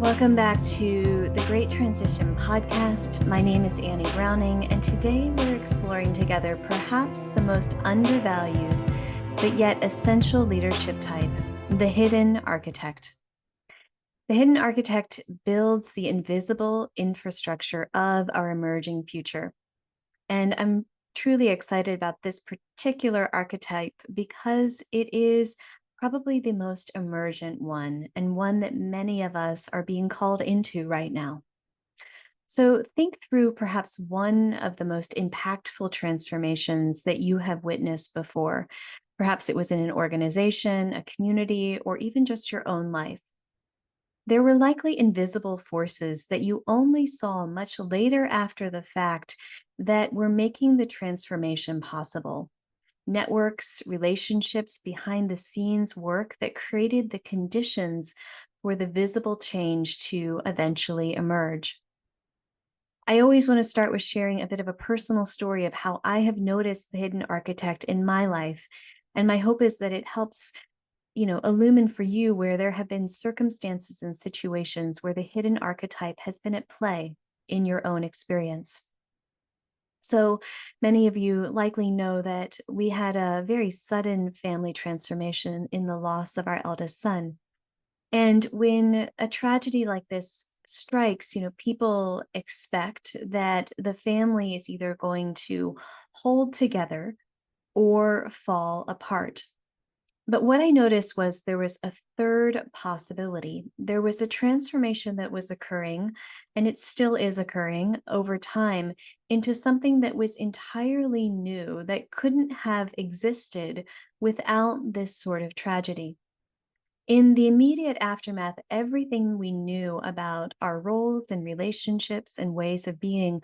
Welcome back to the Great Transition podcast. My name is Annie Browning, and today we're exploring together perhaps the most undervalued but yet essential leadership type, the hidden architect. The hidden architect builds the invisible infrastructure of our emerging future. And I'm truly excited about this particular archetype because it is probably the most emergent one and one that many of us are being called into right now. So think through perhaps one of the most impactful transformations that you have witnessed before. Perhaps it was in an organization, a community, or even just your own life. There were likely invisible forces that you only saw much later after the fact that were making the transformation possible. Networks, relationships, behind the scenes work that created the conditions for the visible change to eventually emerge. I always want to start with sharing a bit of a personal story of how I have noticed the hidden architect in my life. And my hope is that it helps illumine for you where there have been circumstances and situations where the hidden archetype has been at play in your own experience. So many of you likely know that we had a very sudden family transformation in the loss of our eldest son. And when a tragedy like this strikes, people expect that the family is either going to hold together or fall apart. But what I noticed was there was a third possibility. There was a transformation that was occurring, and it still is occurring over time, into something that was entirely new that couldn't have existed without this sort of tragedy. In the immediate aftermath, everything we knew about our roles and relationships and ways of being,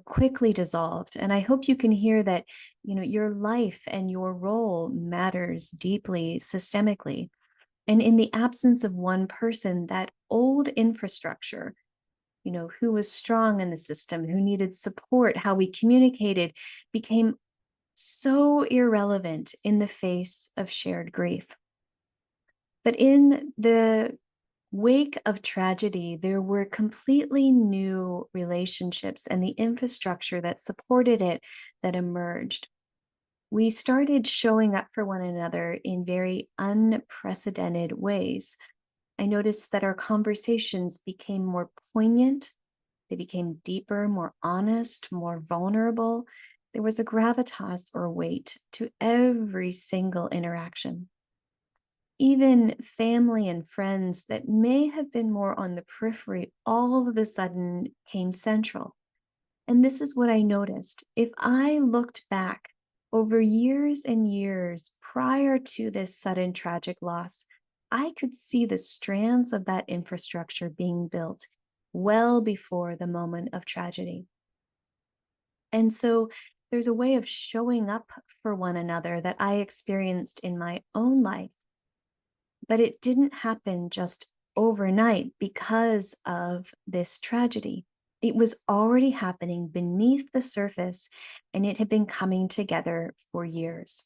quickly dissolved. And I hope you can hear that, your life and your role matters deeply systemically. And in the absence of one person, that old infrastructure, who was strong in the system, who needed support, how we communicated, became so irrelevant in the face of shared grief. But in the wake of tragedy, there were completely new relationships and the infrastructure that supported it that emerged. We started showing up for one another in very unprecedented ways. I noticed that our conversations became more poignant. They became deeper, more honest, more vulnerable. There was a gravitas or weight to every single interaction. Even family and friends that may have been more on the periphery all of a sudden came central. And this is what I noticed. If I looked back over years and years prior to this sudden tragic loss, I could see the strands of that infrastructure being built well before the moment of tragedy. And so there's a way of showing up for one another that I experienced in my own life. But it didn't happen just overnight because of this tragedy. It was already happening beneath the surface, and it had been coming together for years.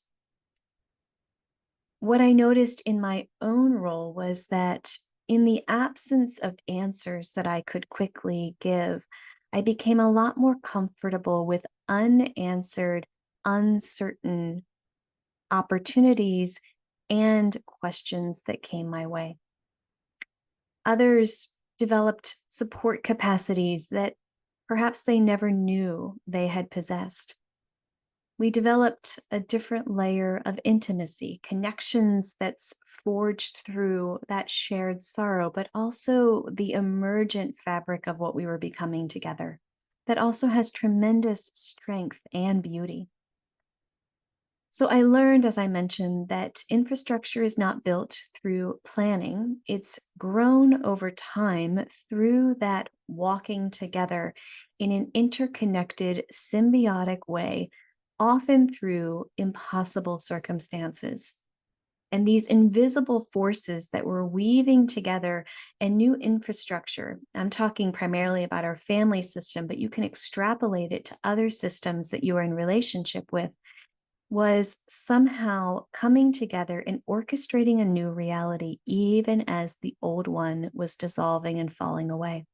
What I noticed in my own role was that in the absence of answers that I could quickly give, I became a lot more comfortable with unanswered, uncertain opportunities and questions that came my way. Others developed support capacities that perhaps they never knew they had possessed. We developed a different layer of intimacy, connections that's forged through that shared sorrow, but also the emergent fabric of what we were becoming together that also has tremendous strength and beauty. So I learned, as I mentioned, that infrastructure is not built through planning. It's grown over time through that walking together in an interconnected, symbiotic way, often through impossible circumstances. And these invisible forces that we're weaving together a new infrastructure, I'm talking primarily about our family system, but you can extrapolate it to other systems that you are in relationship with. was somehow coming together and orchestrating a new reality, even as the old one was dissolving and falling away.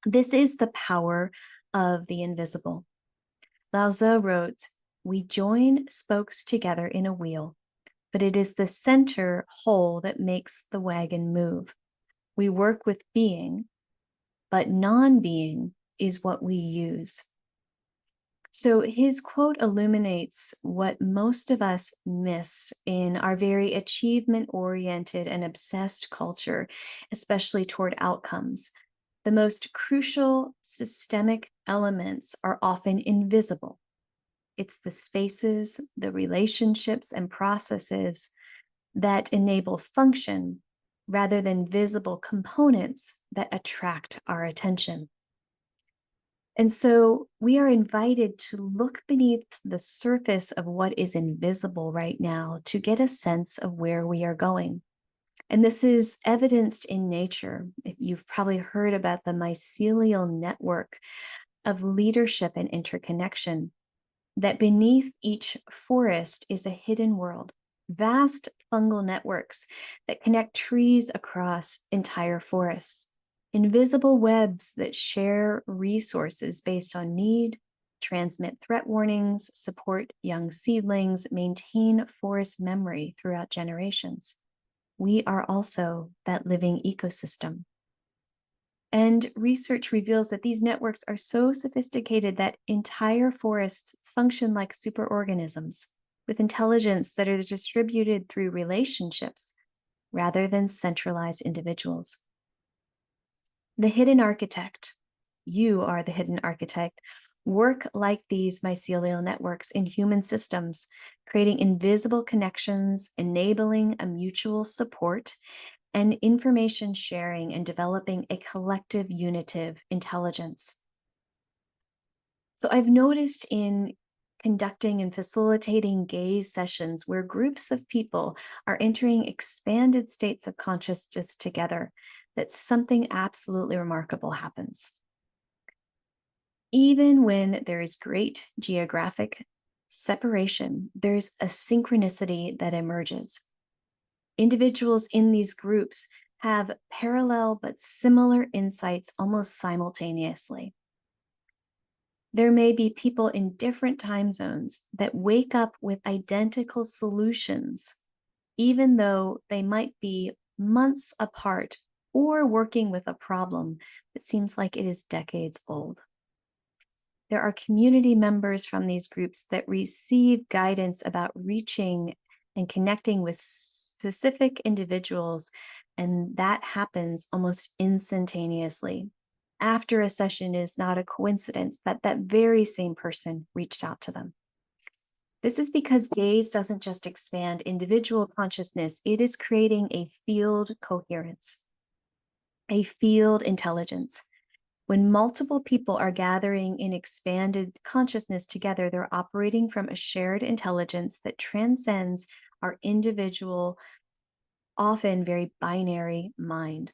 This is the power of the invisible. Lao Tzu wrote, "We join spokes together in a wheel, but it is the center whole that makes the wagon move. We work with being, but non-being is what we use." So his quote illuminates what most of us miss in our very achievement-oriented and obsessed culture, especially toward outcomes. The most crucial systemic elements are often invisible. It's the spaces, the relationships, and processes that enable function rather than visible components that attract our attention. And so we are invited to look beneath the surface of what is invisible right now to get a sense of where we are going. And this is evidenced in nature. If you've probably heard about the mycelial network of leadership and interconnection, that beneath each forest is a hidden world, vast fungal networks that connect trees across entire forests, invisible webs that share resources based on need, transmit threat warnings, support young seedlings, maintain forest memory throughout generations. We are also that living ecosystem. And research reveals that these networks are so sophisticated that entire forests function like superorganisms with intelligence that is distributed through relationships rather than centralized individuals. The hidden architect, you are the hidden architect, work like these mycelial networks in human systems, creating invisible connections, enabling a mutual support and information sharing and developing a collective unitive intelligence. So I've noticed in conducting and facilitating gaze sessions where groups of people are entering expanded states of consciousness together, that something absolutely remarkable happens. Even when there is great geographic separation, there's a synchronicity that emerges. Individuals in these groups have parallel but similar insights almost simultaneously. There may be people in different time zones that wake up with identical solutions, even though they might be months apart or working with a problem that seems like it is decades old. There are community members from these groups that receive guidance about reaching and connecting with specific individuals, and that happens almost instantaneously. After a session, it is not a coincidence that that very same person reached out to them. This is because gaze doesn't just expand individual consciousness, it is creating a field coherence, a field intelligence. When multiple people are gathering in expanded consciousness together, they're operating from a shared intelligence that transcends our individual, often very binary mind.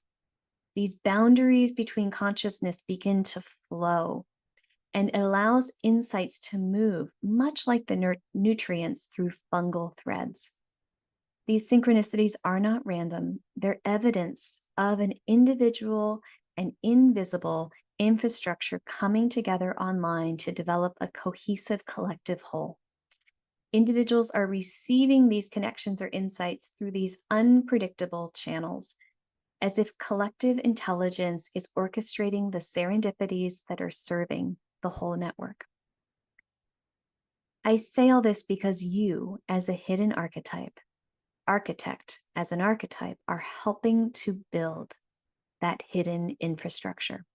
These boundaries between consciousness begin to flow, and it allows insights to move, much like the nutrients through fungal threads. These synchronicities are not random. They're evidence of an individual and invisible infrastructure coming together online to develop a cohesive collective whole. Individuals are receiving these connections or insights through these unpredictable channels, as if collective intelligence is orchestrating the serendipities that are serving the whole network. I say all this because you, as a hidden architect as an archetype, are helping to build that hidden infrastructure.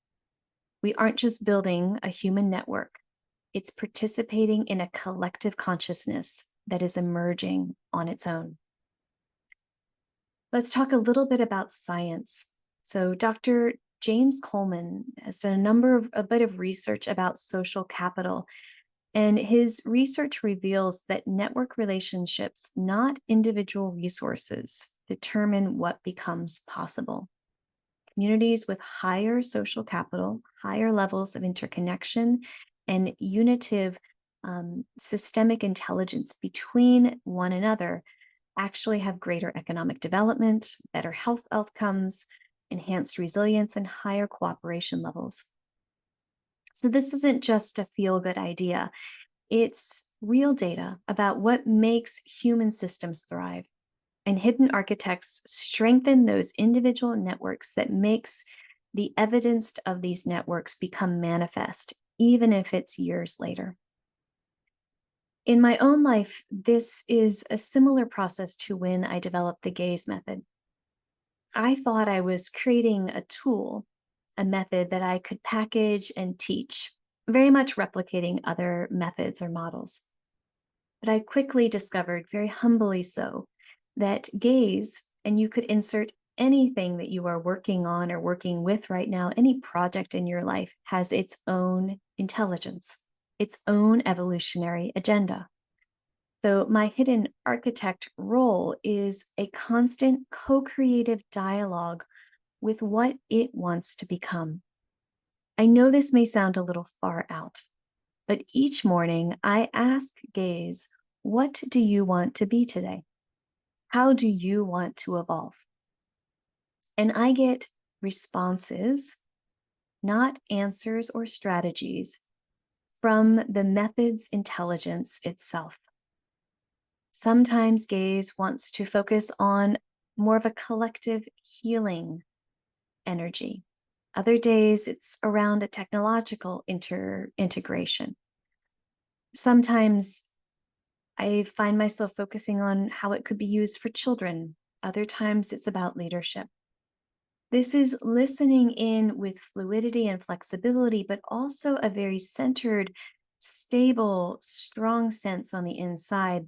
We aren't just building a human network, it's participating in a collective consciousness that is emerging on its own. Let's talk a little bit about science. So Dr. James Coleman has done a bit of research about social capital, and his research reveals that network relationships, not individual resources, determine what becomes possible. Communities with higher social capital, higher levels of interconnection, and unitive systemic intelligence between one another actually have greater economic development, better health outcomes, enhanced resilience, and higher cooperation levels. So, this isn't just a feel good idea, it's real data about what makes human systems thrive. And hidden architects strengthen those individual networks that makes the evidence of these networks become manifest, even if it's years later. In my own life, this is a similar process to when I developed the gaze method. I thought I was creating a tool, a method that I could package and teach, very much replicating other methods or models. But I quickly discovered, very humbly so, that gaze, and you could insert anything that you are working on or working with right now, any project in your life has its own intelligence, its own evolutionary agenda. So, my hidden architect role is a constant co creative dialogue with what it wants to become. I know this may sound a little far out, but each morning I ask gaze, what do you want to be today? How do you want to evolve? And I get responses, not answers or strategies, from the method's intelligence itself. Sometimes gaze wants to focus on more of a collective healing energy. Other days, it's around a technological integration. Sometimes I find myself focusing on how it could be used for children. Other times, it's about leadership. This is listening in with fluidity and flexibility, but also a very centered, stable, strong sense on the inside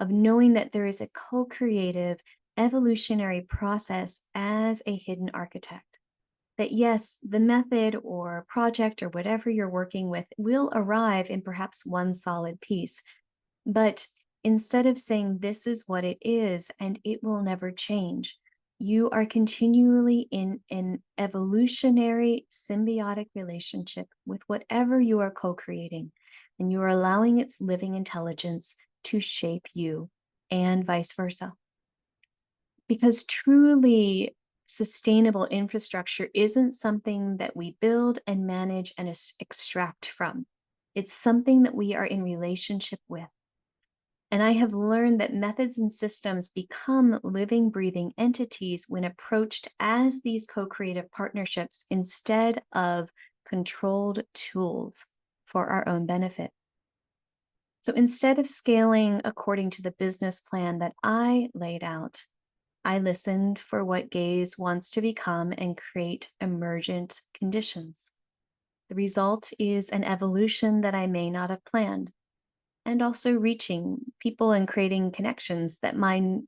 of knowing that there is a co creative evolutionary process as a hidden architect. That yes, the method or project or whatever you're working with will arrive in perhaps one solid piece. But instead of saying this is what it is and it will never change, you are continually in an evolutionary symbiotic relationship with whatever you are co creating, and you are allowing its living intelligence to shape you and vice versa. Because truly sustainable infrastructure isn't something that we build and manage and extract from. It's something that we are in relationship with. And I have learned that methods and systems become living, breathing entities when approached as these co creative partnerships instead of controlled tools for our own benefit. So instead of scaling according to the business plan that I laid out, I listened for what gaze wants to become and create emergent conditions. The result is an evolution that I may not have planned, and also reaching people and creating connections that my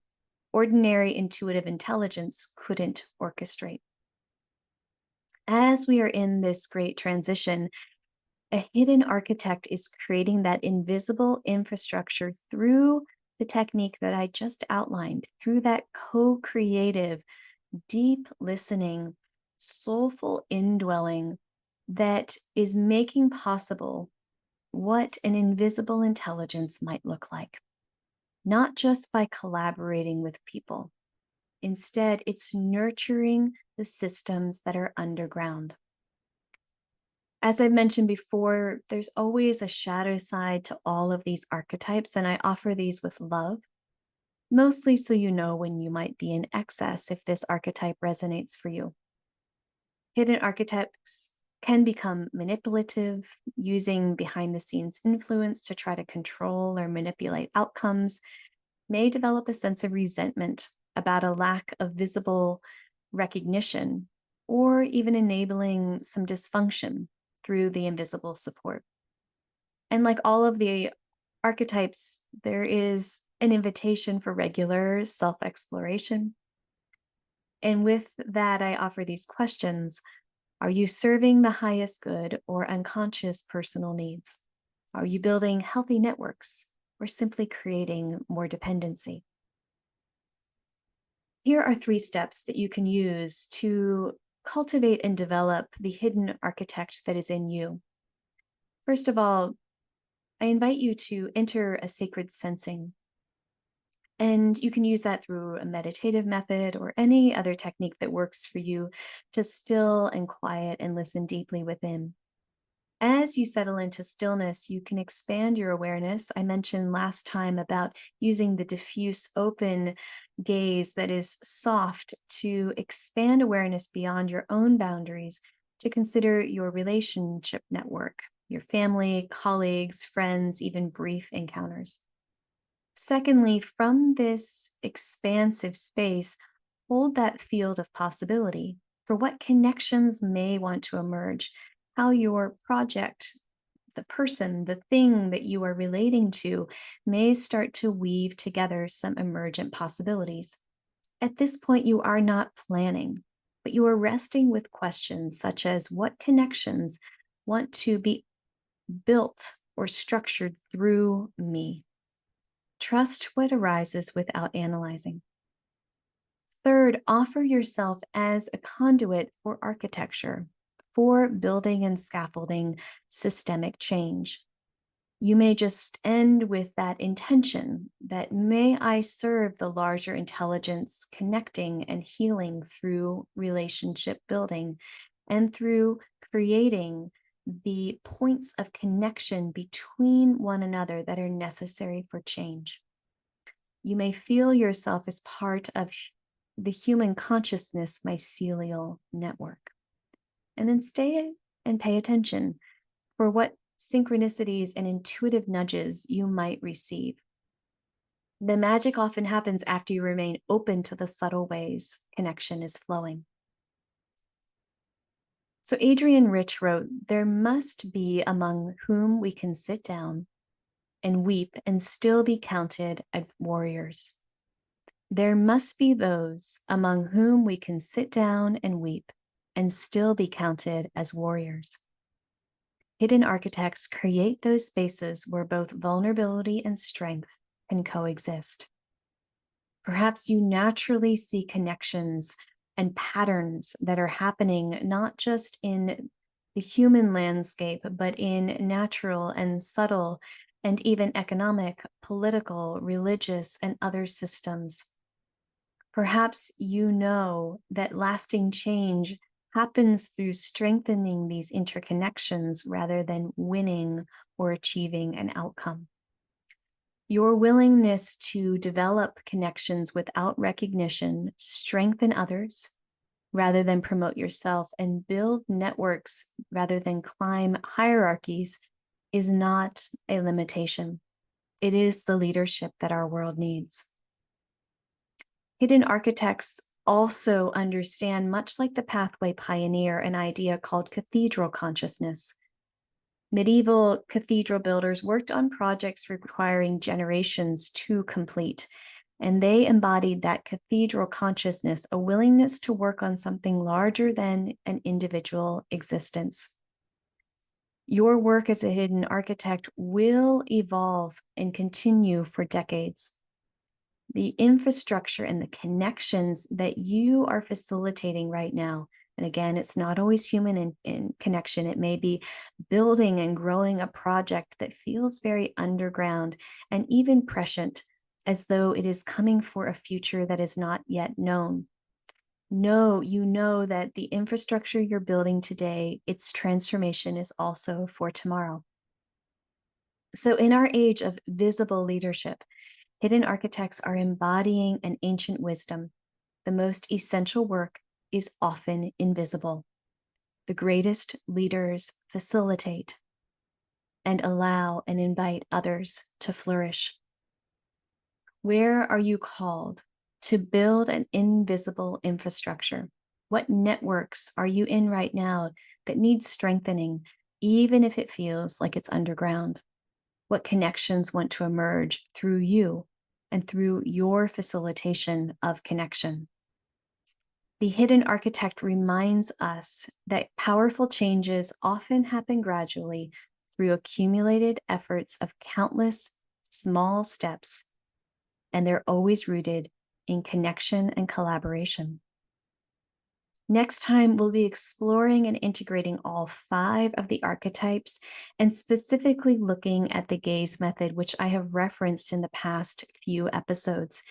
ordinary intuitive intelligence couldn't orchestrate. As we are in this great transition, a hidden architect is creating that invisible infrastructure through the technique that I just outlined, through that co creative, deep listening, soulful indwelling that is making possible what an invisible intelligence might look like, not just by collaborating with people. Instead, it's nurturing the systems that are underground. As I've mentioned before, there's always a shadow side to all of these archetypes, and I offer these with love, mostly so you know when you might be in excess if this archetype resonates for you. Hidden archetypes can become manipulative, using behind the scenes influence to try to control or manipulate outcomes, may develop a sense of resentment about a lack of visible recognition, or even enabling some dysfunction through the invisible support. And like all of the archetypes, there is an invitation for regular self exploration. And with that, I offer these questions. Are you serving the highest good or unconscious personal needs? Are you building healthy networks or simply creating more dependency? Here are 3 steps that you can use to cultivate and develop the hidden architect that is in you. First of all, I invite you to enter a sacred sensing. And you can use that through a meditative method or any other technique that works for you to still and quiet and listen deeply within. As you settle into stillness, you can expand your awareness. I mentioned last time about using the diffuse open gaze that is soft to expand awareness beyond your own boundaries, to consider your relationship network, your family, colleagues, friends, even brief encounters. Secondly, from this expansive space, hold that field of possibility for what connections may want to emerge, how your project, the person, the thing that you are relating to may start to weave together some emergent possibilities. At this point, you are not planning, but you are resting with questions such as what connections want to be built or structured through me. Trust what arises without analyzing. Third, offer yourself as a conduit for architecture, for building and scaffolding systemic change. You may just end with that intention that may I serve the larger intelligence, connecting and healing through relationship building and through creating the points of connection between one another that are necessary for change. You may feel yourself as part of the human consciousness mycelial network. And then stay and pay attention for what synchronicities and intuitive nudges you might receive. The magic often happens after you remain open to the subtle ways connection is flowing. So Adrienne Rich wrote, "There must be among whom we can sit down and weep and still be counted as warriors. There must be those among whom we can sit down and weep and still be counted as warriors." Hidden architects create those spaces where both vulnerability and strength can coexist. Perhaps you naturally see connections and patterns that are happening not just in the human landscape, but in natural and subtle and even economic, political, religious, and other systems. Perhaps you know that lasting change happens through strengthening these interconnections rather than winning or achieving an outcome. Your willingness to develop connections without recognition, strengthen others rather than promote yourself, and build networks rather than climb hierarchies is not a limitation. It is the leadership that our world needs. Hidden architects also understand, much like the pathway pioneer, an idea called cathedral consciousness. Medieval cathedral builders worked on projects requiring generations to complete, and they embodied that cathedral consciousness, a willingness to work on something larger than an individual existence. Your work as a hidden architect will evolve and continue for decades. The infrastructure and the connections that you are facilitating right now, and again, it's not always human in connection. It may be building and growing a project that feels very underground and even prescient, as though it is coming for a future that is not yet known. No, you know that the infrastructure you're building today, its transformation is also for tomorrow. So in our age of visible leadership, hidden architects are embodying an ancient wisdom. The most essential work is often invisible. The greatest leaders facilitate and allow and invite others to flourish. Where are you called to build an invisible infrastructure? What networks are you in right now that need strengthening, even if it feels like it's underground? What connections want to emerge through you and through your facilitation of connection? The hidden architect reminds us that powerful changes often happen gradually through accumulated efforts of countless small steps, and they're always rooted in connection and collaboration. Next time, we'll be exploring and integrating all 5 of the archetypes and specifically looking at the gaze method, which I have referenced in the past few episodes.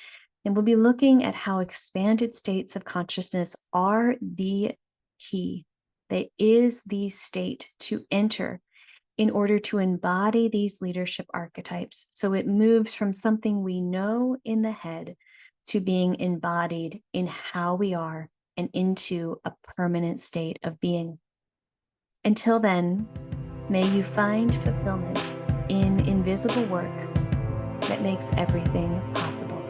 And we'll be looking at how expanded states of consciousness are the key. That is the state to enter in order to embody these leadership archetypes. So it moves from something we know in the head to being embodied in how we are and into a permanent state of being. Until then, may you find fulfillment in invisible work that makes everything possible.